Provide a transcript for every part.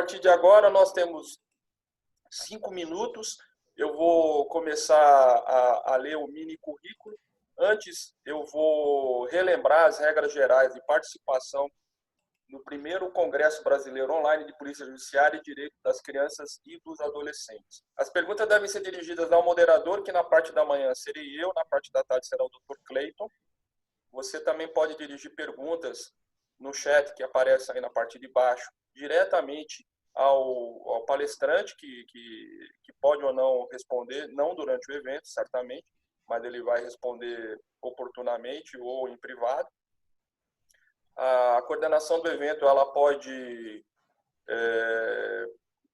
partir de agora, nós temos 5 minutos. Eu vou começar a ler o mini currículo. Antes, eu vou relembrar as regras gerais de participação no primeiro Congresso Brasileiro Online de Polícia Judiciária e Direito das Crianças e dos Adolescentes. As perguntas devem ser dirigidas ao moderador, que na parte da manhã serei eu, na parte da tarde será o Dr. Cleiton. Você também pode dirigir perguntas no chat que aparece aí na parte de baixo, diretamente ao palestrante, que pode ou não responder, não durante o evento, certamente, mas ele vai responder oportunamente ou em privado. A coordenação do evento, ela pode,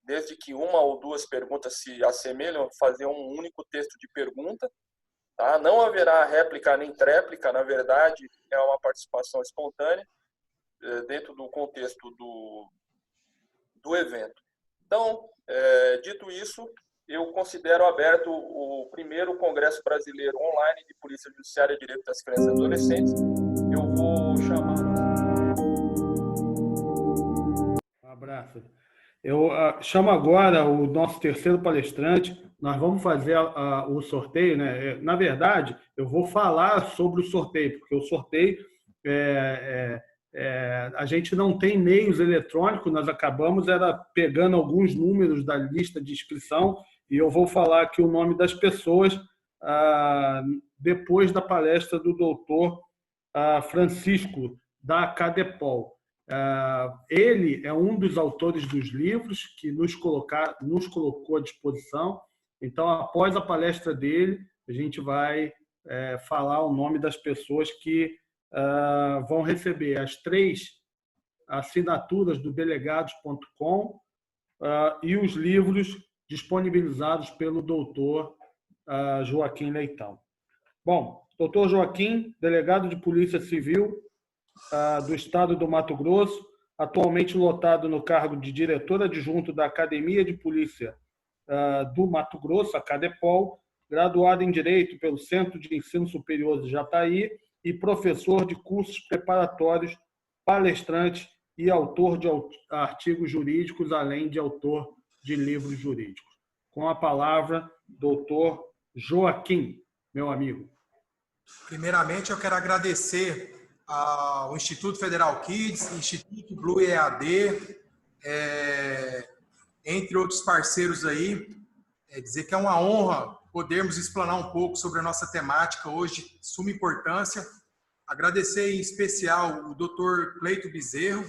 desde que uma ou duas perguntas se assemelham, fazer um único texto de pergunta. Tá? Não haverá réplica nem tréplica, na verdade, é uma participação espontânea dentro do contexto do evento. Então, dito isso, eu considero aberto o primeiro Congresso Brasileiro Online de Polícia Judiciária e Direito das Crianças e Adolescentes. Eu vou chamar... Um abraço. Eu chamo agora o nosso terceiro palestrante. Nós vamos fazer o sorteio, né? Na verdade, eu vou falar sobre o sorteio, porque o sorteio a gente não tem meios eletrônicos, nós acabamos pegando alguns números da lista de inscrição e eu vou falar aqui o nome das pessoas depois da palestra do doutor Francisco, da CADEPOL. Ele é um dos autores dos livros que nos colocou à disposição. Então, após a palestra dele, a gente vai falar o nome das pessoas que vão receber as 3 assinaturas do delegados.com e os livros disponibilizados pelo doutor Joaquim Leitão. Bom, doutor Joaquim, delegado de Polícia Civil do Estado do Mato Grosso, atualmente lotado no cargo de diretor adjunto da Academia de Polícia do Mato Grosso, a CADEPOL, graduado em Direito pelo Centro de Ensino Superior de Jataí e professor de cursos preparatórios, palestrante e autor de artigos jurídicos, além de autor de livros jurídicos. Com a palavra, doutor Joaquim, meu amigo. Primeiramente, eu quero agradecer ao Instituto Federal Kids, Instituto Blue EAD, entre outros parceiros aí, dizer que é uma honra podermos explanar um pouco sobre a nossa temática hoje, de suma importância. Agradecer em especial o Dr. Cleiton Bezerro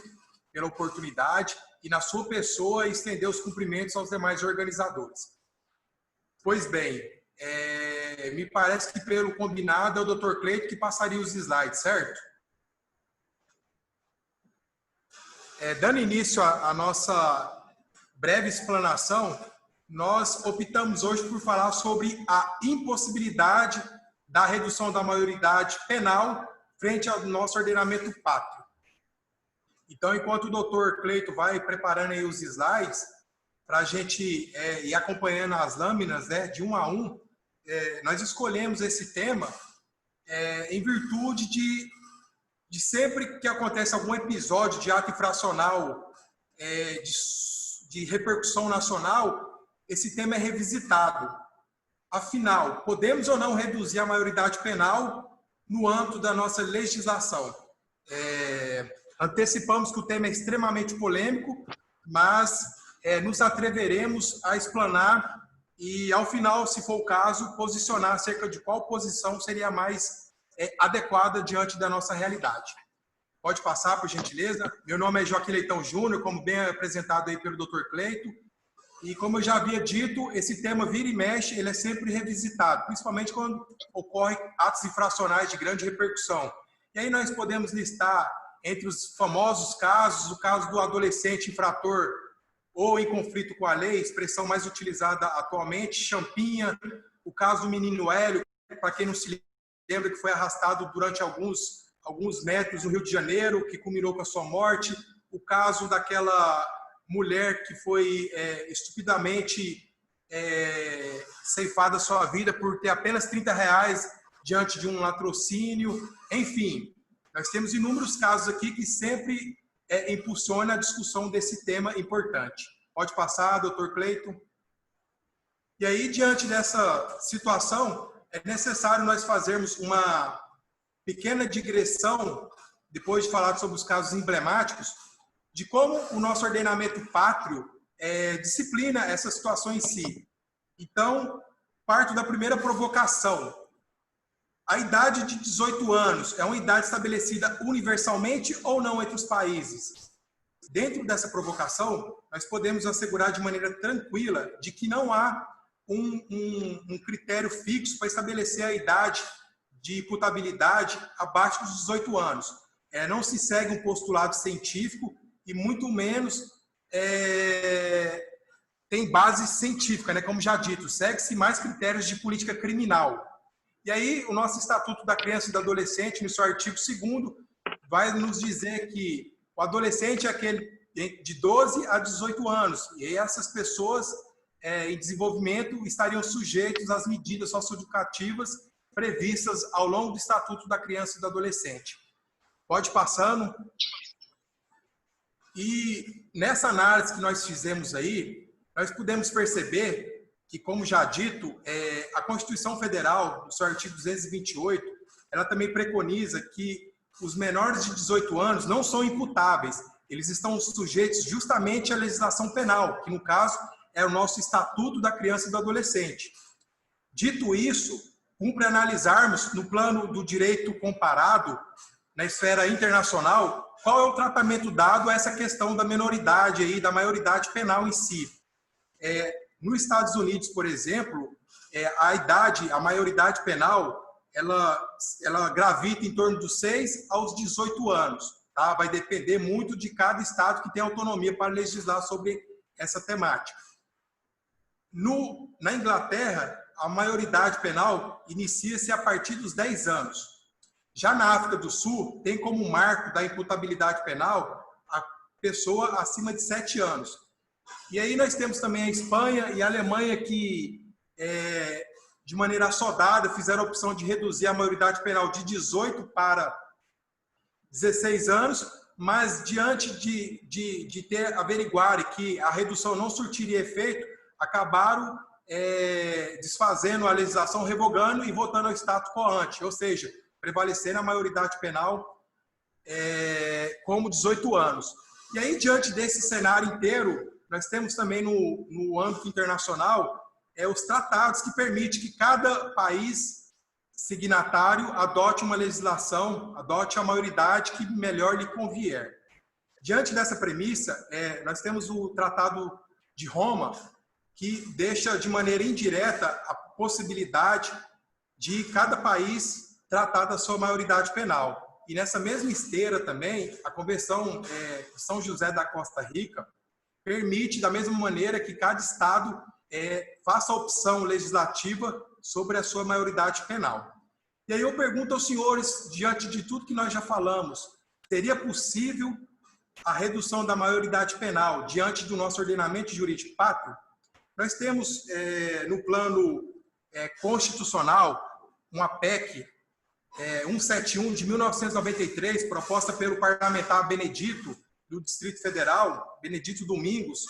pela oportunidade e, na sua pessoa, estender os cumprimentos aos demais organizadores. Pois bem, me parece que pelo combinado é o Dr. Cleiton que passaria os slides, certo? Dando início à nossa breve explanação, nós optamos hoje por falar sobre a impossibilidade da redução da maioridade penal frente ao nosso ordenamento pátrio. Então, enquanto o doutor Cleiton vai preparando aí os slides, para a gente ir acompanhando as lâminas, né, de um a um, nós escolhemos esse tema em virtude de sempre que acontece algum episódio de ato infracional de repercussão nacional, esse tema é revisitado. Afinal, podemos ou não reduzir a maioridade penal no âmbito da nossa legislação? Antecipamos que o tema é extremamente polêmico, mas nos atreveremos a explanar e, ao final, se for o caso, posicionar acerca de qual posição seria mais adequada diante da nossa realidade. Pode passar, por gentileza. Meu nome é Joaquim Leitão Júnior, como bem apresentado aí pelo Dr. Cleiton. E como eu já havia dito, esse tema vira e mexe, ele é sempre revisitado, principalmente quando ocorrem atos infracionais de grande repercussão. E aí nós podemos listar entre os famosos casos, o caso do adolescente infrator ou em conflito com a lei, expressão mais utilizada atualmente, champinha, o caso do menino Hélio, para quem não se lembra, que foi arrastado durante alguns metros no Rio de Janeiro, que culminou com a sua morte, o caso daquela mulher que foi estupidamente ceifada sua vida por ter apenas R$30 diante de um latrocínio. Enfim, nós temos inúmeros casos aqui que sempre impulsione a discussão desse tema importante. Pode passar, doutor Cleiton. E aí, diante dessa situação, é necessário nós fazermos uma pequena digressão, depois de falar sobre os casos emblemáticos, de como o nosso ordenamento pátrio disciplina essa situação em si. Então, parto da primeira provocação. A idade de 18 anos é uma idade estabelecida universalmente ou não entre os países? Dentro dessa provocação, nós podemos assegurar de maneira tranquila de que não há um critério fixo para estabelecer a idade de imputabilidade abaixo dos 18 anos. Não se segue um postulado científico e muito menos tem base científica, né? Como já dito, segue-se mais critérios de política criminal. E aí, o nosso Estatuto da Criança e do Adolescente, no seu artigo 2º, vai nos dizer que o adolescente é aquele de 12 a 18 anos, e essas pessoas em desenvolvimento estariam sujeitos às medidas socioeducativas previstas ao longo do Estatuto da Criança e do Adolescente. Pode passando. E nessa análise que nós fizemos aí, nós pudemos perceber que, como já dito, a Constituição Federal, no seu artigo 228, ela também preconiza que os menores de 18 anos não são imputáveis, eles estão sujeitos justamente à legislação penal, que no caso é o nosso Estatuto da Criança e do Adolescente. Dito isso, cumpre analisarmos no plano do direito comparado, na esfera internacional, qual é o tratamento dado a essa questão da menoridade aí, da maioridade penal em si. Nos Estados Unidos, por exemplo, a maioridade penal, ela gravita em torno dos 6 aos 18 anos. Tá? Vai depender muito de cada estado que tem autonomia para legislar sobre essa temática. Na Inglaterra, a maioridade penal inicia-se a partir dos 10 anos. Já na África do Sul, tem como marco da imputabilidade penal a pessoa acima de 7 anos. E aí nós temos também a Espanha e a Alemanha que, de maneira assodada, fizeram a opção de reduzir a maioridade penal de 18 para 16 anos, mas diante de averiguarem que a redução não surtiria efeito, acabaram desfazendo a legislação, revogando e voltando ao status quo ante, ou seja, prevalecendo a maioridade penal como 18 anos. E aí, diante desse cenário inteiro, nós temos também no âmbito internacional os tratados que permitem que cada país signatário adote uma legislação, adote a maioridade que melhor lhe convier. Diante dessa premissa, nós temos o Tratado de Roma, que deixa de maneira indireta a possibilidade de cada país tratar da sua maioridade penal. E nessa mesma esteira também, a Convenção de São José da Costa Rica permite, da mesma maneira, que cada estado faça a opção legislativa sobre a sua maioridade penal. E aí eu pergunto aos senhores, diante de tudo que nós já falamos, seria possível a redução da maioridade penal diante do nosso ordenamento jurídico pátrio? Nós temos, no plano constitucional, uma PEC 171 de 1993, proposta pelo parlamentar Benedito, do Distrito Federal, Benedito Domingos,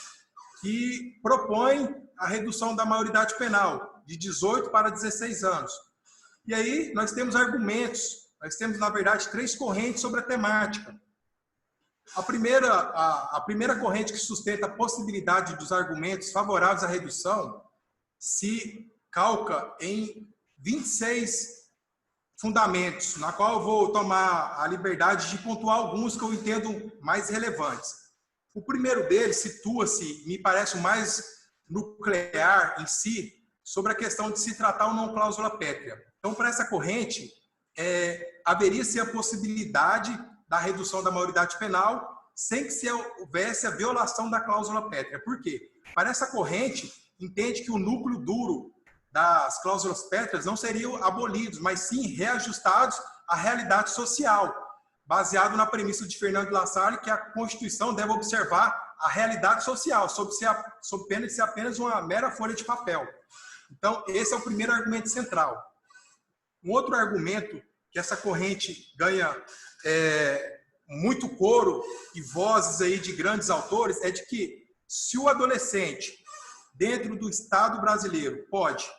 que propõe a redução da maioridade penal de 18 para 16 anos. E aí nós temos argumentos, nós temos, na verdade, 3 correntes sobre a temática. A primeira corrente que sustenta a possibilidade dos argumentos favoráveis à redução se calca em 26 fundamentos, na qual eu vou tomar a liberdade de pontuar alguns que eu entendo mais relevantes. O primeiro deles situa-se, me parece o mais nuclear em si, sobre a questão de se tratar ou não cláusula pétrea. Então, para essa corrente, haveria-se a possibilidade da redução da maioridade penal sem que houvesse a violação da cláusula pétrea. Por quê? Para essa corrente, entende que o núcleo duro das cláusulas pétreas não seriam abolidos, mas sim reajustados à realidade social, baseado na premissa de Fernando de La Salle que a Constituição deve observar a realidade social, sob pena de ser apenas uma mera folha de papel. Então, esse é o primeiro argumento central. Um outro argumento que essa corrente ganha muito coro e vozes aí de grandes autores é de que se o adolescente, dentro do Estado brasileiro, pode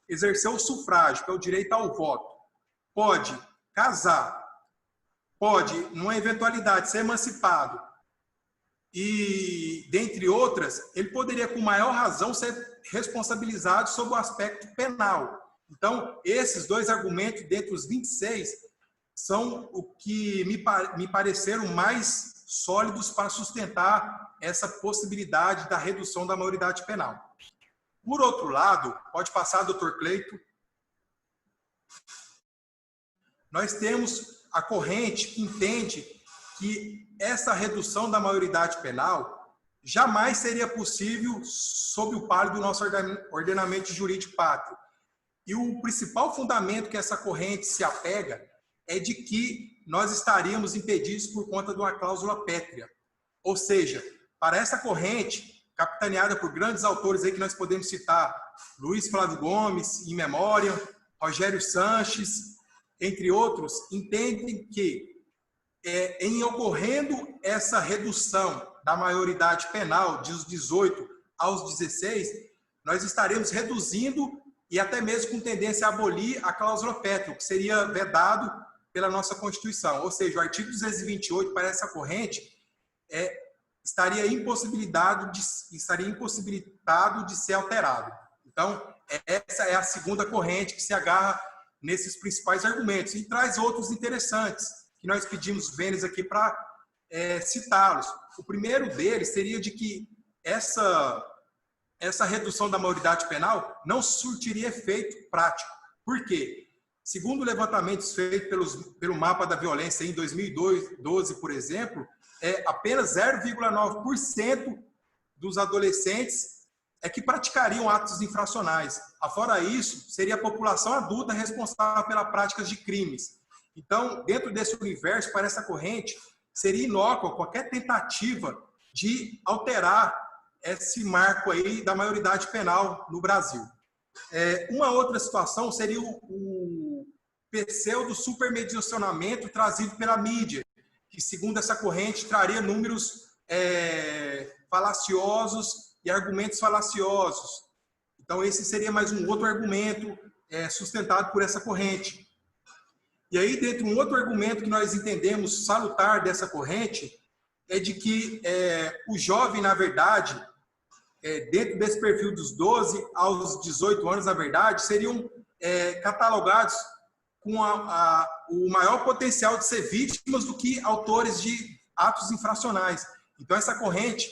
exercer o sufrágio, que é o direito ao voto, pode casar, pode, numa eventualidade, ser emancipado, e, dentre outras, ele poderia, com maior razão, ser responsabilizado sob o aspecto penal. Então, esses dois argumentos, dentre os 26, são o que me pareceram mais sólidos para sustentar essa possibilidade da redução da maioridade penal. Por outro lado, pode passar, doutor Cleito, nós temos a corrente que entende que essa redução da maioridade penal jamais seria possível sob o palio do nosso ordenamento jurídico pátrio. E o principal fundamento que essa corrente se apega é de que nós estaríamos impedidos por conta de uma cláusula pétrea. Ou seja, para essa corrente, capitaneada por grandes autores aí que nós podemos citar, Luiz Flávio Gomes, in memória, Rogério Sanches, entre outros, entendem que em ocorrendo essa redução da maioridade penal dos 18 aos 16, nós estaremos reduzindo e até mesmo com tendência a abolir a cláusula pétrea, que seria vedado pela nossa Constituição. Ou seja, o artigo 228 para essa corrente estaria impossibilitado de ser alterado. Então, essa é a segunda corrente que se agarra nesses principais argumentos e traz outros interessantes, que nós pedimos vênias aqui para citá-los. O primeiro deles seria de que essa redução da maioridade penal não surtiria efeito prático. Por quê? Segundo levantamentos feitos pelo Mapa da Violência em 2012, por exemplo, apenas 0,9% dos adolescentes que praticariam atos infracionais. Afora isso, seria a população adulta responsável pela prática de crimes. Então, dentro desse universo, para essa corrente, seria inócua qualquer tentativa de alterar esse marco aí da maioridade penal no Brasil. Uma outra situação seria o pseudo-supermedicionamento trazido pela mídia, que, segundo essa corrente, traria números falaciosos e argumentos falaciosos. Então, esse seria mais um outro argumento sustentado por essa corrente. E aí, dentro de um outro argumento que nós entendemos salutar dessa corrente, é de que o jovem, na verdade, dentro desse perfil dos 12 aos 18 anos, na verdade, seriam catalogados com o maior potencial de ser vítimas do que autores de atos infracionais. Então, essa corrente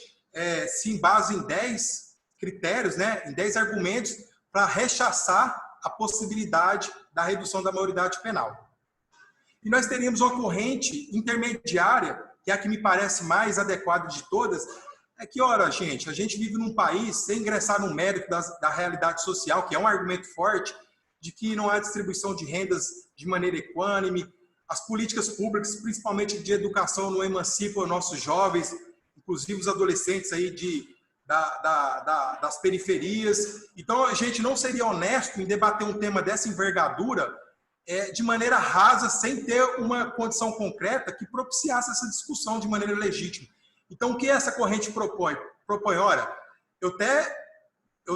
se embasa em 10 critérios, né, em 10 argumentos para rechaçar a possibilidade da redução da maioridade penal. E nós teríamos uma corrente intermediária, que é a que me parece mais adequada de todas, que, ora, gente, a gente vive num país, sem ingressar no mérito da realidade social, que é um argumento forte, de que não há distribuição de rendas de maneira equânime, as políticas públicas, principalmente de educação, não emancipam nossos jovens, inclusive os adolescentes aí das periferias. Então, a gente não seria honesto em debater um tema dessa envergadura de maneira rasa, sem ter uma condição concreta que propiciasse essa discussão de maneira legítima. Então, o que essa corrente propõe? Ora, eu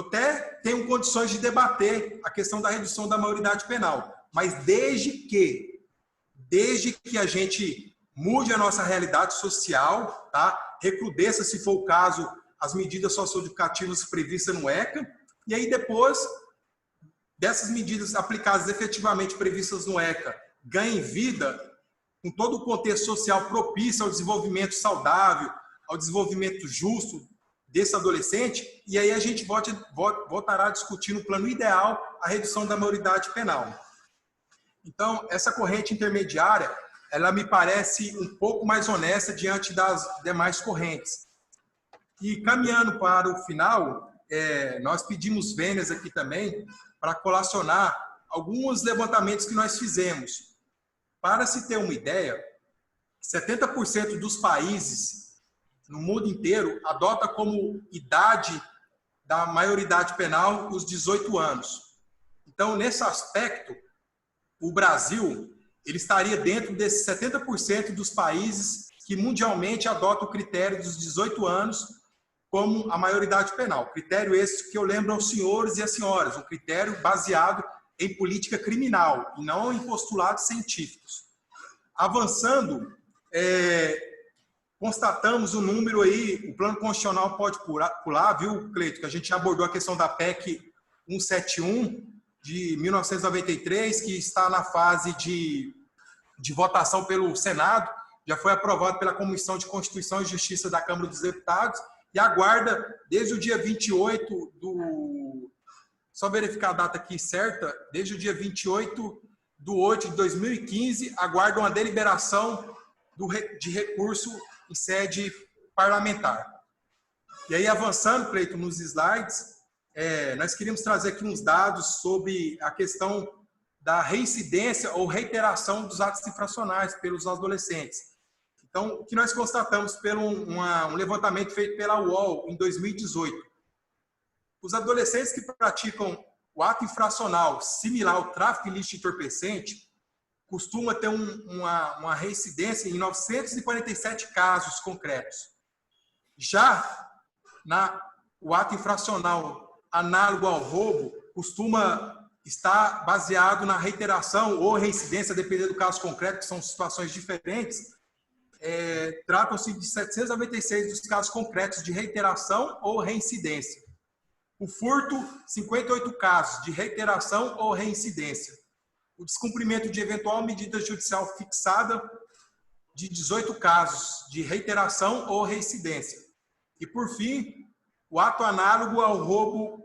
até tenho condições de debater a questão da redução da maioridade penal, mas desde que a gente mude a nossa realidade social, tá? Recrudesça, se for o caso, as medidas socioeducativas previstas no ECA, e aí depois dessas medidas aplicadas efetivamente previstas no ECA ganhem vida, com todo o contexto social propício ao desenvolvimento saudável, ao desenvolvimento justo desse adolescente, e aí a gente voltará a discutir no plano ideal a redução da maioridade penal. Então, essa corrente intermediária, ela me parece um pouco mais honesta diante das demais correntes. E caminhando para o final, nós pedimos vênias aqui também para colacionar alguns levantamentos que nós fizemos. Para se ter uma ideia, 70% dos países no mundo inteiro adota como idade da maioridade penal os 18 anos. Então, nesse aspecto, o Brasil ele estaria dentro desses 70% dos países que mundialmente adotam o critério dos 18 anos como a maioridade penal. Critério esse que eu lembro aos senhores e às senhoras, um critério baseado em política criminal e não em postulados científicos. Avançando, constatamos o número aí, o plano constitucional pode pular, viu, Cleito, que a gente abordou a questão da PEC 171 de 1993, que está na fase de votação pelo Senado, já foi aprovado pela Comissão de Constituição e Justiça da Câmara dos Deputados e aguarda desde o dia 28 do... Só verificar a data aqui certa, desde o dia 28/8 de 2015, aguarda uma deliberação de recurso em sede parlamentar. E aí, avançando, Cleito, nos slides, nós queríamos trazer aqui uns dados sobre a questão da reincidência ou reiteração dos atos infracionais pelos adolescentes. Então, o que nós constatamos pelo um levantamento feito pela UOL em 2018, os adolescentes que praticam o ato infracional similar ao tráfico ilícito de entorpecente costuma ter uma reincidência em 947 casos concretos. Já o ato infracional análogo ao roubo costuma estar baseado na reiteração ou reincidência, dependendo do caso concreto, que são situações diferentes. Tratam-se de 796 dos casos concretos de reiteração ou reincidência. O furto, 58 casos de reiteração ou reincidência. O descumprimento de eventual medida judicial fixada, de 18 casos de reiteração ou reincidência. E, por fim, o ato análogo ao roubo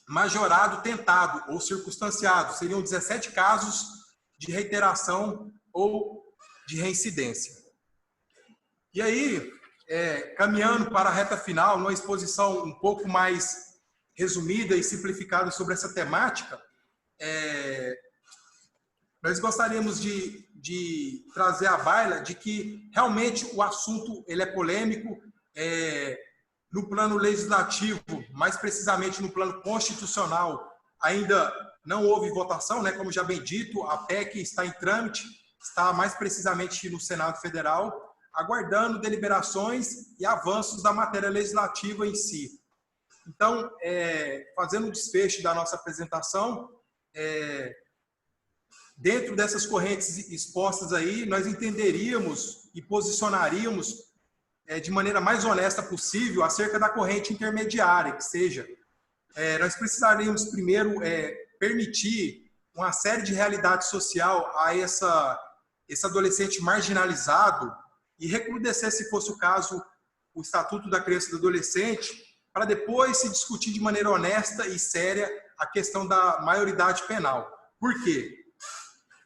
majorado tentado ou circunstanciado. Seriam 17 casos de reiteração ou de reincidência. E aí, caminhando para a reta final, numa exposição um pouco mais resumida e simplificada sobre essa temática, nós gostaríamos de trazer à baila de que realmente o assunto ele é polêmico, no plano legislativo, mais precisamente no plano constitucional, ainda não houve votação, né? Como já bem dito, a PEC está em trâmite, está mais precisamente no Senado Federal, aguardando deliberações e avanços da matéria legislativa em si. Então, fazendo um desfecho da nossa apresentação, dentro dessas correntes expostas aí, nós entenderíamos e posicionaríamos de maneira mais honesta possível acerca da corrente intermediária, que seja, nós precisaríamos primeiro permitir uma série de realidades social a esse adolescente marginalizado e recrudescer, se fosse o caso, o Estatuto da Criança e do Adolescente, para depois se discutir de maneira honesta e séria a questão da maioridade penal. Por quê?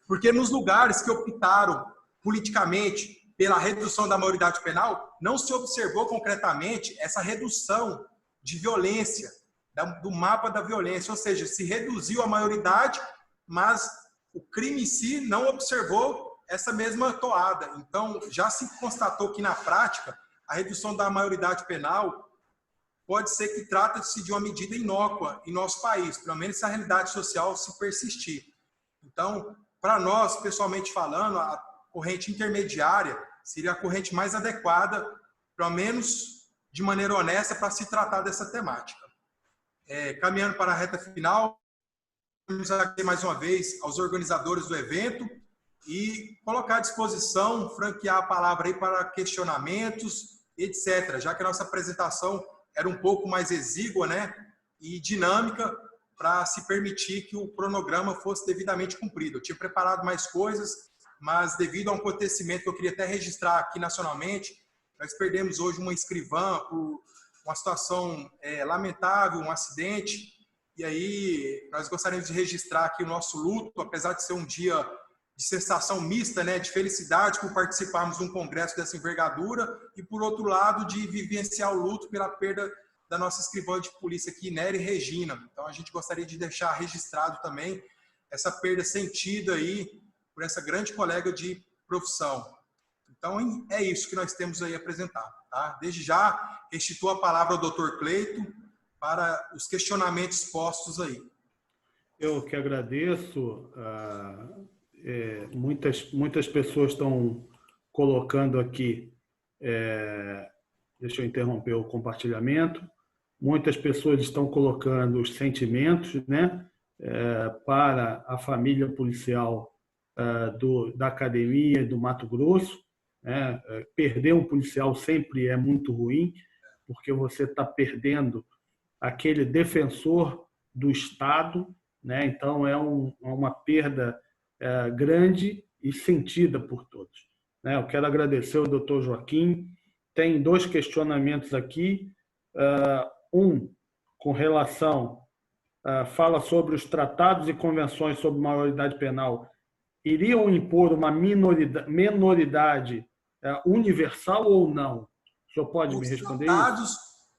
Porque nos lugares que optaram politicamente pela redução da maioridade penal, não se observou concretamente essa redução de violência, do mapa da violência, ou seja, se reduziu a maioridade, mas o crime em si não observou essa mesma toada. Então, já se constatou que, na prática, a redução da maioridade penal pode ser que trata-se de uma medida inócua em nosso país, pelo menos se a realidade social se persistir. Então, para nós, pessoalmente falando, a corrente intermediária seria a corrente mais adequada, pelo menos de maneira honesta, para se tratar dessa temática. Caminhando para a reta final, vamos agradecer mais uma vez aos organizadores do evento e colocar à disposição, franquear a palavra aí para questionamentos, etc., já que a nossa apresentação era um pouco mais exígua, né, e dinâmica, para se permitir que o cronograma fosse devidamente cumprido. Eu tinha preparado mais coisas, mas devido a um acontecimento que eu queria até registrar aqui nacionalmente, nós perdemos hoje uma escrivã por uma situação lamentável, um acidente, e aí nós gostaríamos de registrar aqui o nosso luto, apesar de ser um dia de sensação mista, né, de felicidade por participarmos de um congresso dessa envergadura e, por outro lado, de vivenciar o luto pela perda da nossa escrivã de polícia aqui, Nery Regina. Então, a gente gostaria de deixar registrado também essa perda sentida aí por essa grande colega de profissão. Então, é isso que nós temos aí a apresentar. Tá? Desde já, restituo a palavra ao Dr. Cleito para os questionamentos postos aí. Eu que agradeço. muitas pessoas estão colocando aqui, deixa eu interromper o compartilhamento, muitas pessoas estão colocando os sentimentos, né, para a família policial da academia e do Mato Grosso. Né? Perder um policial sempre é muito ruim, porque você está perdendo aquele defensor do Estado, né? Então é uma perda grande e sentida por todos. Né? Eu quero agradecer ao doutor Joaquim. Tem 2 questionamentos aqui. Com relação, fala sobre os tratados e convenções sobre maioridade penal, iriam impor uma minoridade universal ou não? O senhor pode me responder isso?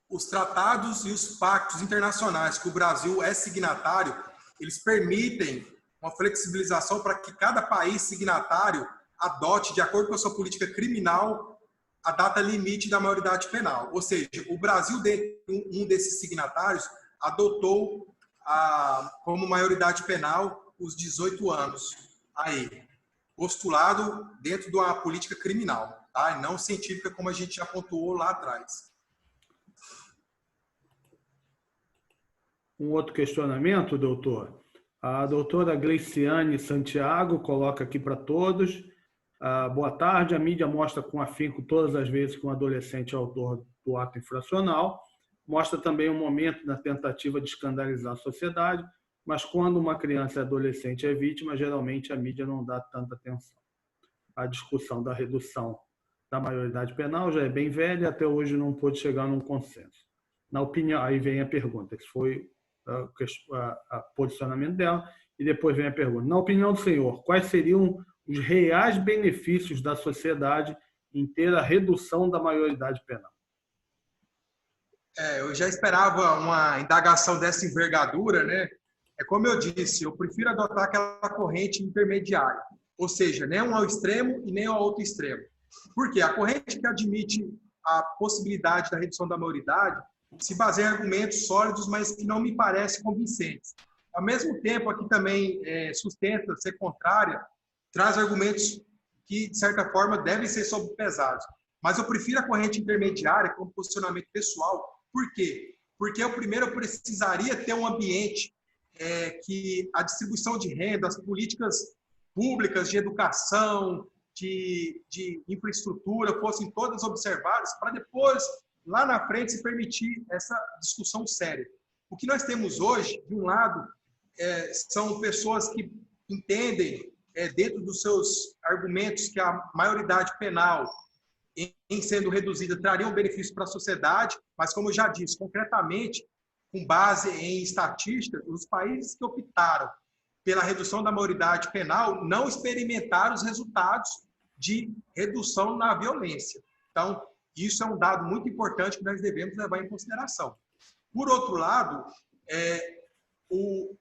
Os tratados e os pactos internacionais que o Brasil é signatário, eles permitem uma flexibilização para que cada país signatário adote, de acordo com a sua política criminal, a data limite da maioridade penal. Ou seja, o Brasil, um desses signatários, adotou como maioridade penal os 18 anos. Aí, postulado dentro de uma política criminal, tá? E não científica, como a gente já pontuou lá atrás. Um outro questionamento, doutor. A doutora Gleiciane Santiago coloca aqui para todos. Boa tarde. A mídia mostra com afinco todas as vezes que um adolescente é autor do ato infracional. Mostra também um momento na tentativa de escandalizar a sociedade, mas quando uma criança e adolescente é vítima, geralmente a mídia não dá tanta atenção. A discussão da redução da maioridade penal já é bem velha e até hoje não pôde chegar num consenso. Na opinião, aí vem a pergunta, que foi o posicionamento dela, e depois vem a pergunta. Na opinião do senhor, quais seriam os reais benefícios da sociedade em ter a redução da maioridade penal? Eu já esperava uma indagação dessa envergadura, né? Como eu disse, eu prefiro adotar aquela corrente intermediária, ou seja, nem um ao extremo e nem ao outro extremo. Por quê? A corrente que admite a possibilidade da redução da maioridade se baseia em argumentos sólidos, mas que não me parecem convincentes. Ao mesmo tempo, aqui também sustenta ser contrária, traz argumentos que, de certa forma, devem ser sobrepesados. Mas eu prefiro a corrente intermediária como posicionamento pessoal. Por quê? Porque eu primeiro precisaria ter um ambiente que a distribuição de renda, as políticas públicas de educação, de infraestrutura fossem todas observadas para depois, lá na frente, se permitir essa discussão séria. O que nós temos hoje, de um lado, são pessoas que entendem, dentro dos seus argumentos, que a maioridade penal, em sendo reduzida, traria um benefício para a sociedade, mas, como eu já disse, concretamente, com base em estatísticas, os países que optaram pela redução da maioridade penal não experimentaram os resultados de redução na violência. Então, isso é um dado muito importante que nós devemos levar em consideração. Por outro lado,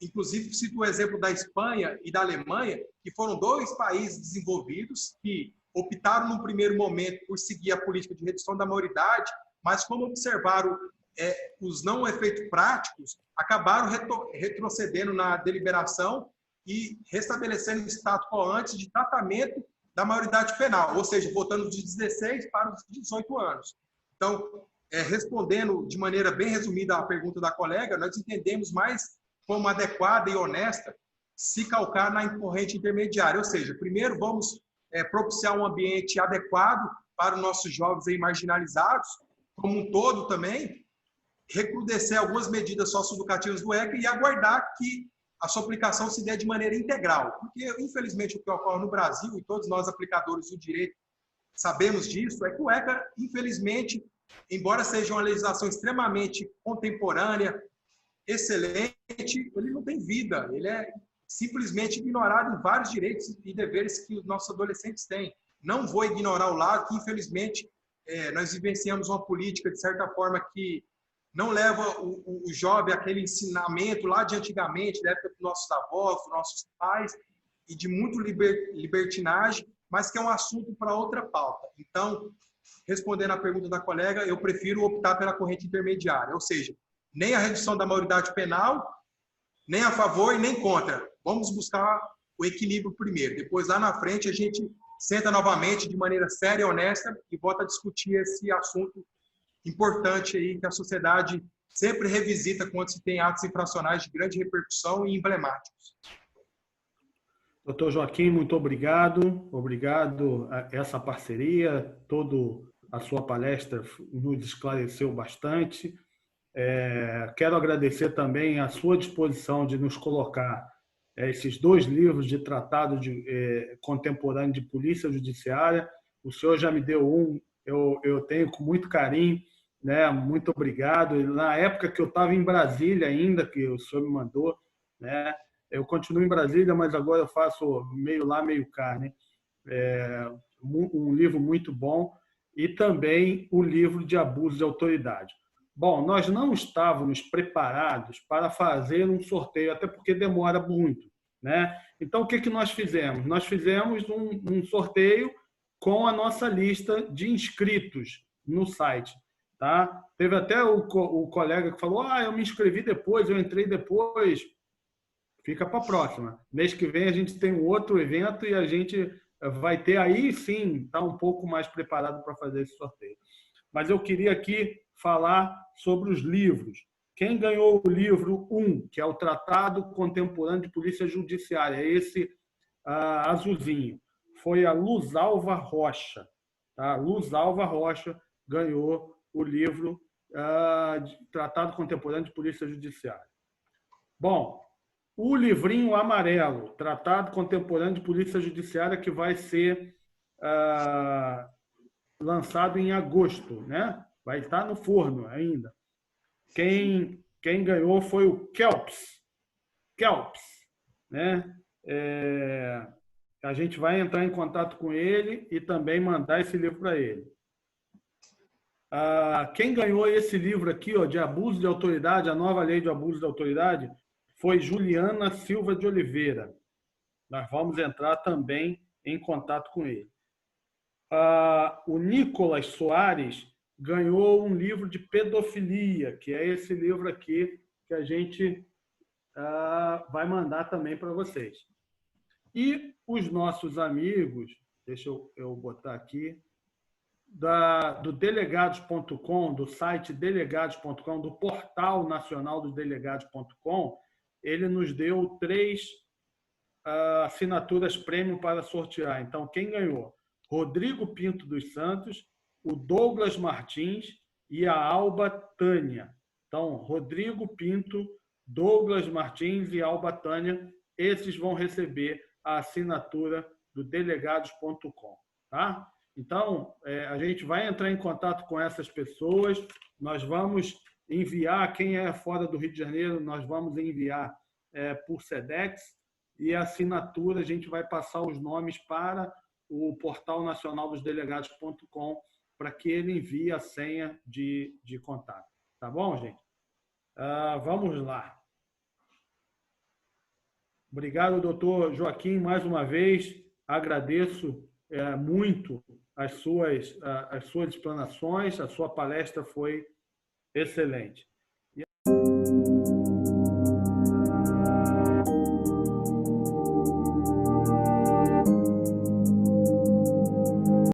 inclusive cito o exemplo da Espanha e da Alemanha, que foram 2 países desenvolvidos que optaram no primeiro momento por seguir a política de redução da maioridade, mas como observaram os não efeitos práticos, acabaram retrocedendo na deliberação e restabelecendo o status quo antes de tratamento da maioridade penal, ou seja, voltando de 16 para os 18 anos. Então, respondendo de maneira bem resumida à pergunta da colega, nós entendemos mais como adequada e honesta se calcar na corrente intermediária, ou seja, primeiro vamos propiciar um ambiente adequado para os nossos jovens aí marginalizados, como um todo também, recrudescer algumas medidas socioeducativas do ECA e aguardar que a sua aplicação se dê de maneira integral. Porque, infelizmente, o que ocorre no Brasil, e todos nós aplicadores do direito sabemos disso, é que o ECA, infelizmente, embora seja uma legislação extremamente contemporânea, excelente, ele não tem vida, ele é simplesmente ignorado em vários direitos e deveres que os nossos adolescentes têm. Não vou ignorar o lado que, infelizmente, nós vivenciamos uma política, de certa forma, que não leva o jovem àquele ensinamento lá de antigamente, da época dos nossos avós, dos nossos pais, e de muito libertinagem, mas que é um assunto para outra pauta. Então, respondendo à pergunta da colega, eu prefiro optar pela corrente intermediária, ou seja, nem a redução da maioridade penal, nem a favor e nem contra. Vamos buscar o equilíbrio primeiro. Depois, lá na frente, a gente senta novamente de maneira séria e honesta e volta a discutir esse assunto importante aí que a sociedade sempre revisita quando se tem atos infracionais de grande repercussão e emblemáticos. Doutor Joaquim, muito obrigado. Obrigado a essa parceria. Toda a sua palestra nos esclareceu bastante. Quero agradecer também a sua disposição de nos colocar esses 2 livros de tratado contemporâneo de polícia judiciária. O senhor já me deu um, eu tenho com muito carinho, né? Muito obrigado. Na época que eu estava em Brasília ainda, que o senhor me mandou, né? Eu continuo em Brasília, mas agora eu faço meio lá, meio cá, né? Um livro muito bom, e também o livro de abuso de autoridade. Bom, nós não estávamos preparados para fazer um sorteio, até porque demora muito, né? Então, o que nós fizemos? Nós fizemos um sorteio com a nossa lista de inscritos no site, tá? Teve até o colega que falou: eu me inscrevi depois, eu entrei depois. Fica para a próxima. Mês que vem a gente tem um outro evento e a gente vai ter aí sim, tá um pouco mais preparado para fazer esse sorteio. Mas eu queria aqui falar sobre os livros. Quem ganhou o livro 1, que é o Tratado Contemporâneo de Polícia Judiciária, esse azulzinho, foi a Luzalva Rocha. Tá? Luzalva Rocha ganhou o livro Tratado Contemporâneo de Polícia Judiciária. Bom, o livrinho amarelo, Tratado Contemporâneo de Polícia Judiciária, que vai ser lançado em agosto, né? Vai estar no forno ainda. Quem ganhou foi o Kelps, né? A gente vai entrar em contato com ele e também mandar esse livro para ele. Quem ganhou esse livro aqui, de abuso de autoridade, a nova lei de abuso de autoridade, foi Juliana Silva de Oliveira. Nós vamos entrar também em contato com ele. O Nicolas Soares ganhou um livro de pedofilia, que é esse livro aqui que a gente vai mandar também para vocês. E os nossos amigos, deixa eu botar aqui, do delegados.com, do site delegados.com, do portal nacional dos delegados.com, ele nos deu 3 assinaturas premium para sortear. Então, quem ganhou? Rodrigo Pinto dos Santos, o Douglas Martins e a Alba Tânia. Então, Rodrigo Pinto, Douglas Martins e Alba Tânia, esses vão receber a assinatura do delegados.com. Tá? Então, a gente vai entrar em contato com essas pessoas, nós vamos enviar, quem é fora do Rio de Janeiro, nós vamos enviar por Sedex, e a assinatura, a gente vai passar os nomes para o portal nacional dos delegados.com para que ele envie a senha de contato. Tá bom, gente? Vamos lá. Obrigado, doutor Joaquim, mais uma vez. Agradeço muito as suas explanações, a sua palestra foi excelente.